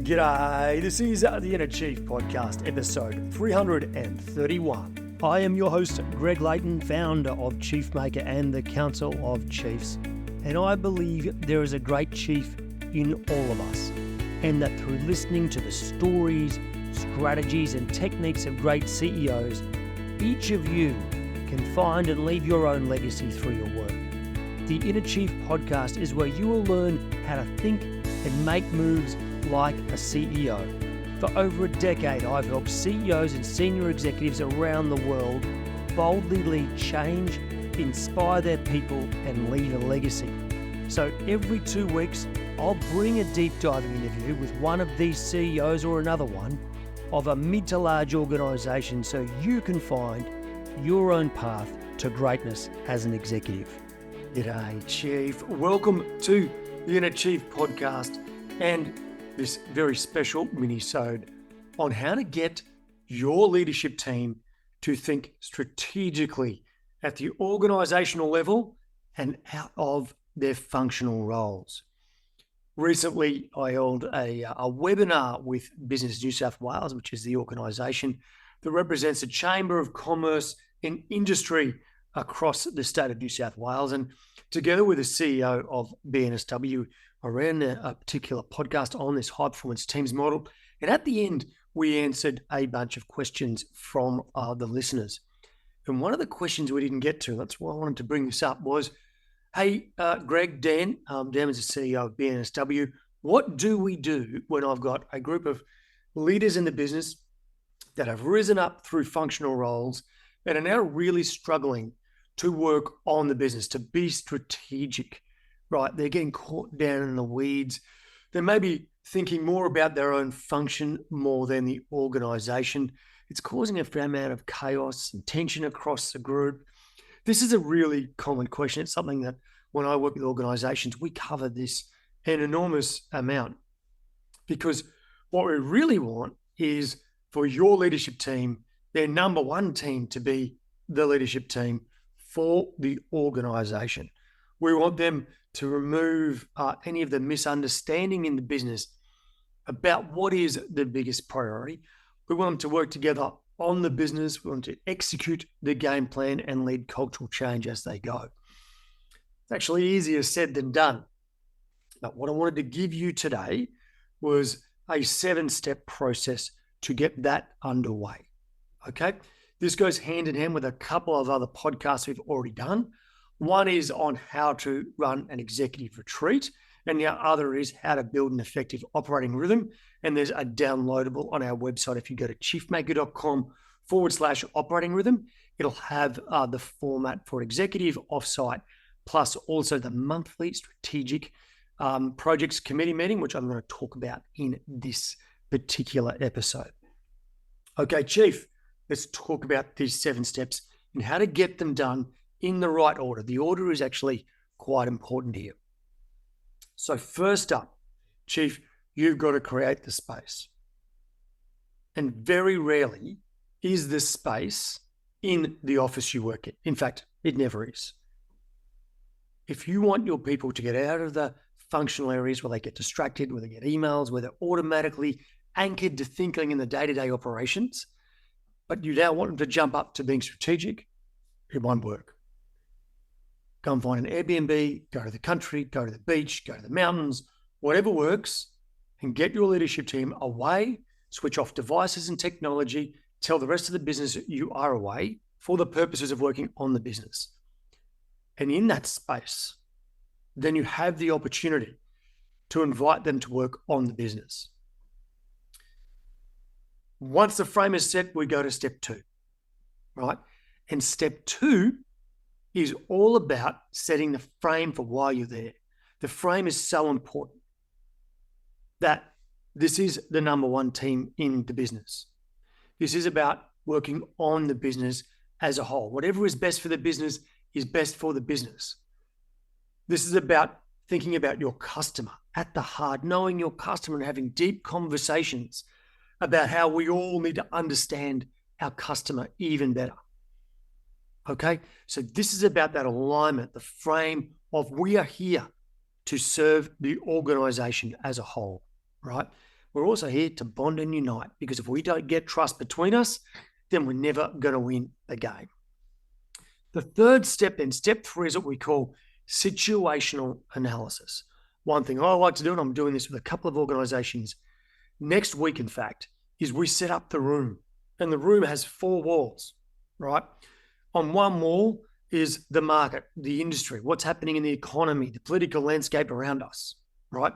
G'day, this is the Inner Chief Podcast, episode 331. I am your host, Greg Layton, founder of Chiefmaker and the Council of Chiefs, and I believe there is a great chief in all of us, and that through listening to the stories, strategies and techniques of great CEOs, each of you can find and leave your own legacy through your work. The Inner Chief Podcast is where you will learn how to think and make moves like a CEO. For over a decade, I've helped CEOs and senior executives around the world boldly lead change, inspire their people, and leave a legacy. So every 2 weeks, I'll bring a deep diving interview with one of these CEOs or another one of a mid to large organisation so you can find your own path to greatness as an executive. G'day, Chief. Welcome to the Inner Chief Podcast and this very special Minisode on how to get your leadership team to think strategically at the organisational level and out of their functional roles. Recently, I held a webinar with Business New South Wales, which is the organisation that represents the Chamber of Commerce and Industry across the state of New South Wales. And together with the CEO of BNSW, I ran a particular podcast on this high performance teams model. And at the end, we answered a bunch of questions from the listeners. And one of the questions we didn't get to, that's why I wanted to bring this up, was, hey, Greg, Dan is the CEO of BNSW. What do we do when I've got a group of leaders in the business that have risen up through functional roles and are now really struggling to work on the business, to be strategic, right? They're getting caught down in the weeds. They may be thinking more about their own function more than the organization. It's causing a fair amount of chaos and tension across the group. This is a really common question. It's something that when I work with organizations, we cover this an enormous amount, because what we really want is for your leadership team, their number one team, to be the leadership team for the organization. We want them to remove any of the misunderstanding in the business about what is the biggest priority. We want them to work together on the business. We want them to execute the game plan and lead cultural change as they go. It's actually easier said than done. But what I wanted to give you today was a 7-step process to get that underway. Okay? This goes hand in hand with a couple of other podcasts we've already done. One is on how to run an executive retreat, and the other is how to build an effective operating rhythm. And there's a downloadable on our website. If you go to chiefmaker.com/operating rhythm, it'll have the format for executive offsite, plus also the monthly strategic projects committee meeting, which I'm going to talk about in this particular episode. Okay, Chief, let's talk about these 7 steps and how to get them done in the right order. The order is actually quite important here. So first up, Chief, you've got to create the space. And very rarely is the space in the office you work in. In fact, it never is. If you want your people to get out of the functional areas where they get distracted, where they get emails, where they're automatically anchored to thinking in the day-to-day operations, but you now want them to jump up to being strategic, it won't work. Go and find an Airbnb, go to the country, go to the beach, go to the mountains, whatever works, and get your leadership team away, switch off devices and technology, tell the rest of the business that you are away for the purposes of working on the business. And in that space, then you have the opportunity to invite them to work on the business. Once the frame is set, we go to step 2, right? And step 2 is all about setting the frame for why you're there. The frame is so important that this is the number one team in the business. This is about working on the business as a whole. Whatever is best for the business is best for the business. This is about thinking about your customer at the heart, knowing your customer and having deep conversations about how we all need to understand our customer even better. Okay, so this is about that alignment, the frame of we are here to serve the organization as a whole, right? we're also here to bond and unite, because if we don't get trust between us, then we're never going to win the game. The third step, then, step 3, is what we call situational analysis. One thing I like to do, and I'm doing this with a couple of organizations next week, in fact, is we set up the room. And the room has 4 walls, right? On one wall is the market, the industry, what's happening in the economy, the political landscape around us, right?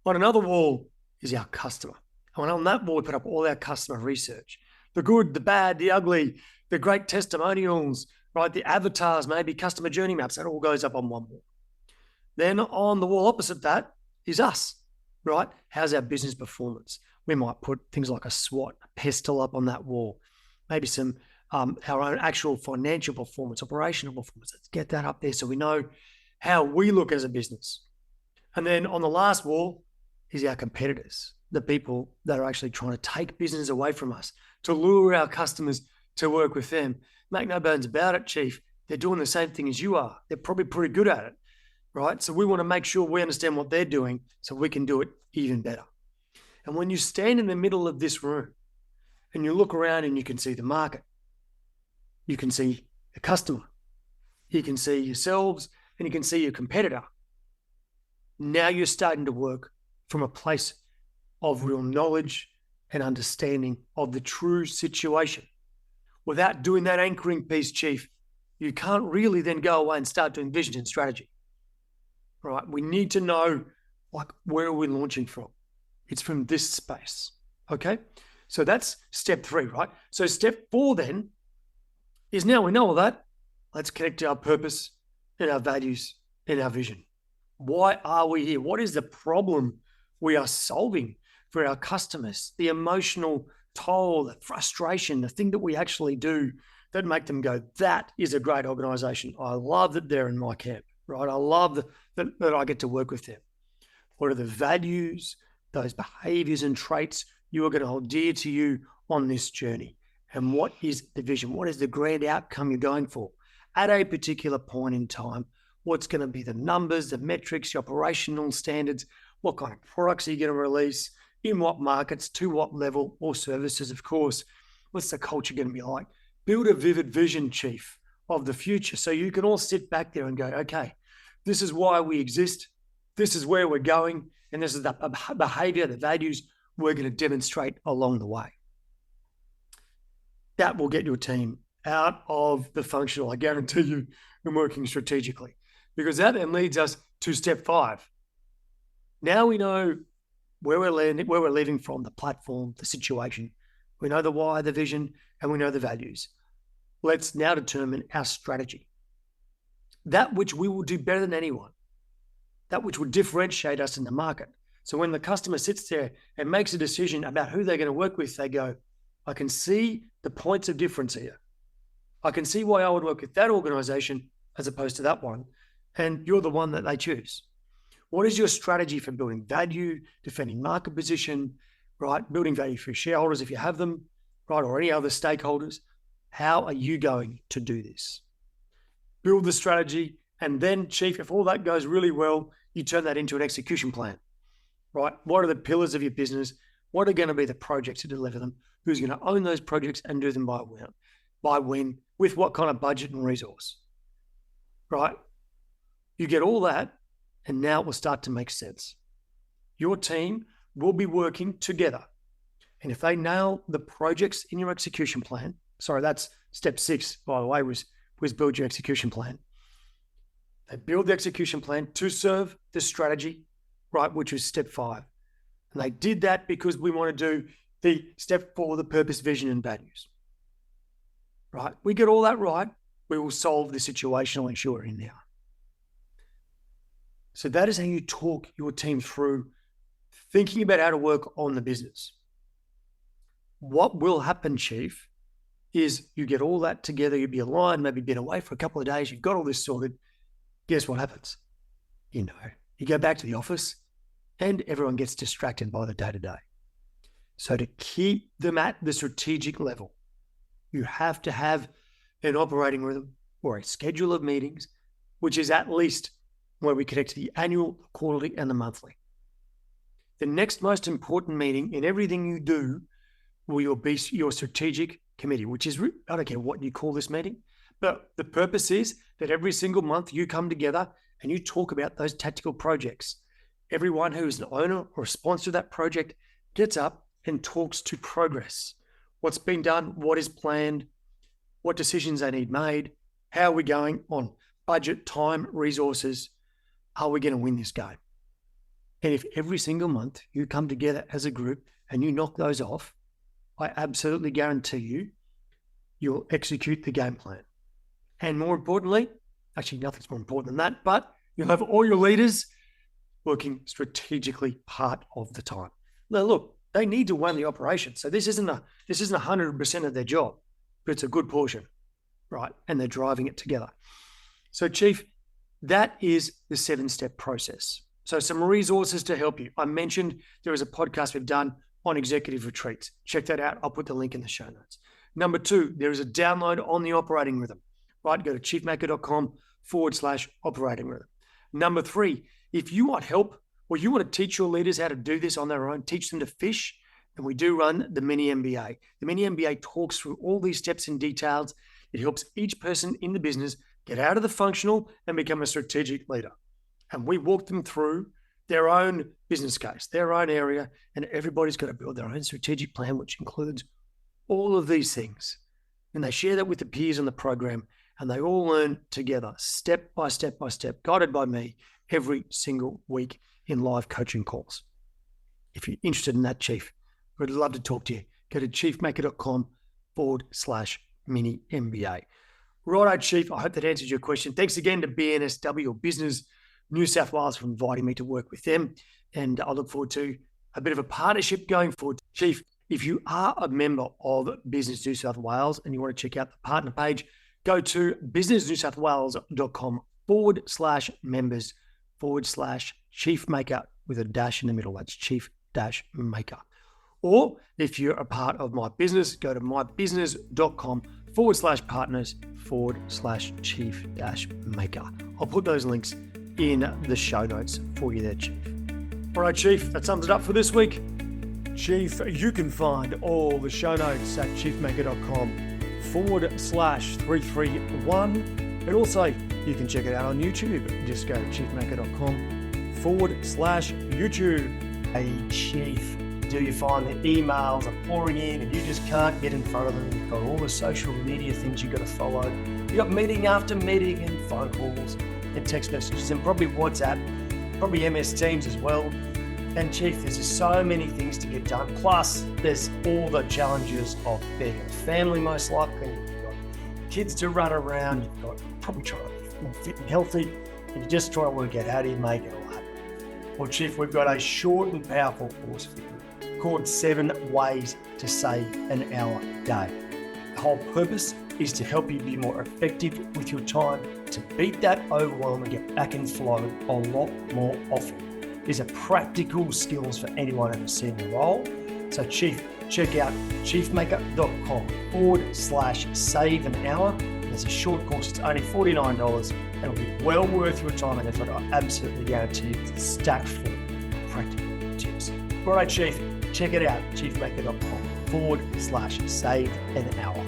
On another wall is our customer. And on that wall, we put up all our customer research, the good, the bad, the ugly, the great testimonials, right? The avatars, maybe customer journey maps, that all goes up on one wall. Then on the wall opposite that is us, right? How's our business performance? We might put things like a SWOT, a pestle up on that wall, maybe some our own actual financial performance, operational performance. Let's get that up there so we know how we look as a business. And then on the last wall is our competitors, the people that are actually trying to take business away from us, to lure our customers to work with them. Make no bones about it, Chief. They're doing the same thing as you are. They're probably pretty good at it, right? So we want to make sure we understand what they're doing so we can do it even better. And when you stand in the middle of this room and you look around and you can see the market, you can see the customer, you can see yourselves, and you can see your competitor. Now you're starting to work from a place of real knowledge and understanding of the true situation. Without doing that anchoring piece, Chief, you can't really then go away and start doing vision and strategy, right? We need to know, like, where are we launching from? It's from this space, okay? So that's step 3, right? So step 4 then is, now we know all that, let's connect to our purpose and our values and our vision. Why are we here? What is the problem we are solving for our customers? The emotional toll, the frustration, the thing that we actually do that make them go, that is a great organization. I love that they're in my camp, right? I love that I get to work with them. What are the values, those behaviors and traits you are going to hold dear to you on this journey? And what is the vision? What is the grand outcome you're going for at a particular point in time? What's going to be the numbers, the metrics, the operational standards? What kind of products are you going to release? In what markets? To what level? Or services, of course. What's the culture going to be like? Build a vivid vision, Chief, of the future, so you can all sit back there and go, okay, this is why we exist. This is where we're going. And this is the behavior, the values we're going to demonstrate along the way. That will get your team out of the functional, I guarantee you, and working strategically. Because that then leads us to step 5. Now we know where we're leaving from, the platform, the situation. We know the why, the vision, and we know the values. Let's now determine our strategy. That which we will do better than anyone. That which will differentiate us in the market. So when the customer sits there and makes a decision about who they're going to work with, they go, I can see the points of difference here. I can see why I would work with that organization as opposed to that one. And you're the one that they choose. What is your strategy for building value, defending market position, right? Building value for your shareholders if you have them, right? Or any other stakeholders. How are you going to do this? Build the strategy. And then, Chief, if all that goes really well, you turn that into an execution plan, right? What are the pillars of your business? What are going to be the projects to deliver them? Who's going to own those projects and do them by when, with what kind of budget and resource, right? You get all that, and now it will start to make sense. Your team will be working together. And if they nail the projects in your execution plan, that's step 6, by the way, was build your execution plan. They build the execution plan to serve the strategy, right, which was step 5. And they did that because we want to do the step 4, the purpose, vision, and values, right? We get all that right, we will solve the situational issue we're in now. So that is how you talk your team through thinking about how to work on the business. What will happen, Chief, is you get all that together, you'll be aligned, maybe been away for a couple of days, you've got all this sorted. Guess what happens? You go back to the office and everyone gets distracted by the day-to-day. So to keep them at the strategic level, you have to have an operating rhythm or a schedule of meetings, which is at least where we connect to the annual, quarterly, and the monthly. The next most important meeting in everything you do will be your strategic committee, which is, I don't care what you call this meeting, but the purpose is that every single month you come together and you talk about those tactical projects. Everyone who is an owner or a sponsor of that project gets up and talks to progress. What's been done, what is planned, what decisions they need made, how are we going on budget, time, resources, are we going to win this game? And if every single month you come together as a group and you knock those off, I absolutely guarantee you, you'll execute the game plan. And more importantly, actually nothing's more important than that, but you'll have all your leaders working strategically part of the time. Now look, they need to run the operation. So this isn't 100% of their job, but it's a good portion, right? And they're driving it together. So Chief, that is the 7-step process. So some resources to help you. I mentioned there is a podcast we've done on executive retreats. Check that out. I'll put the link in the show notes. Number 2, there is a download on the operating rhythm, right? Go to chiefmaker.com/operating rhythm. Number 3, if you want help or you want to teach your leaders how to do this on their own, teach them to fish, and we do run the Mini MBA. The Mini MBA talks through all these steps and details. It helps each person in the business get out of the functional and become a strategic leader. And we walk them through their own business case, their own area, and everybody's got to build their own strategic plan, which includes all of these things. And they share that with the peers on the program, and they all learn together, step by step by step, guided by me every single week in live coaching calls. If you're interested in that, Chief, we'd love to talk to you. Go to chiefmaker.com/mini MBA. Righto, Chief. I hope that answers your question. Thanks again to BNSW or Business New South Wales for inviting me to work with them. And I look forward to a bit of a partnership going forward. Chief, if you are a member of Business New South Wales and you want to check out the partner page, go to businessnewsouthwales.com/members/chiefmaker with a dash in the middle. That's chief-maker. Or if you're a part of my business, go to mybusiness.com/partners/chief-maker. I'll put those links in the show notes for you there, Chief. All right, Chief, that sums it up for this week. Chief, you can find all the show notes at chiefmaker.com/331. And also, you can check it out on YouTube. Just go to chiefmaker.com/YouTube. Hey, Chief, do you find the emails are pouring in and you just can't get in front of them? You've got all the social media things you've got to follow. You've got meeting after meeting and phone calls and text messages and probably WhatsApp, probably MS Teams as well. And Chief, there's just so many things to get done. Plus, there's all the challenges of being a family, most likely. You've got kids to run around. You've got probably trying to be more fit and healthy. And you're just trying to work out how do you make it all happen. Well, Chief, we've got a short and powerful course for you called 7 Ways to Save an Hour a Day. The whole purpose is to help you be more effective with your time, to beat that overwhelm and get back in flow a lot more often. These are practical skills for anyone in a senior role. So Chief, check out chiefmaker.com/save an hour. It's a short course. It's only $49. It'll be well worth your time and effort. I absolutely guarantee you it's stacked full of practical tips. All right, Chief, check it out. chiefmaker.com/save an hour.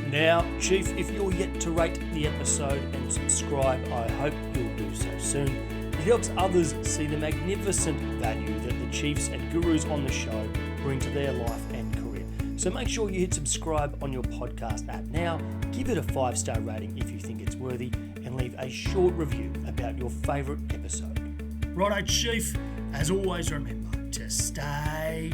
Now, Chief, if you're yet to rate the episode and subscribe, I hope you'll do so soon. It helps others see the magnificent value that the chiefs and gurus on the show bring to their life and career. So make sure you hit subscribe on your podcast app now, give it a 5-star rating if you think it's worthy, and leave a short review about your favourite episode. Righto, Chief, as always, remember to stay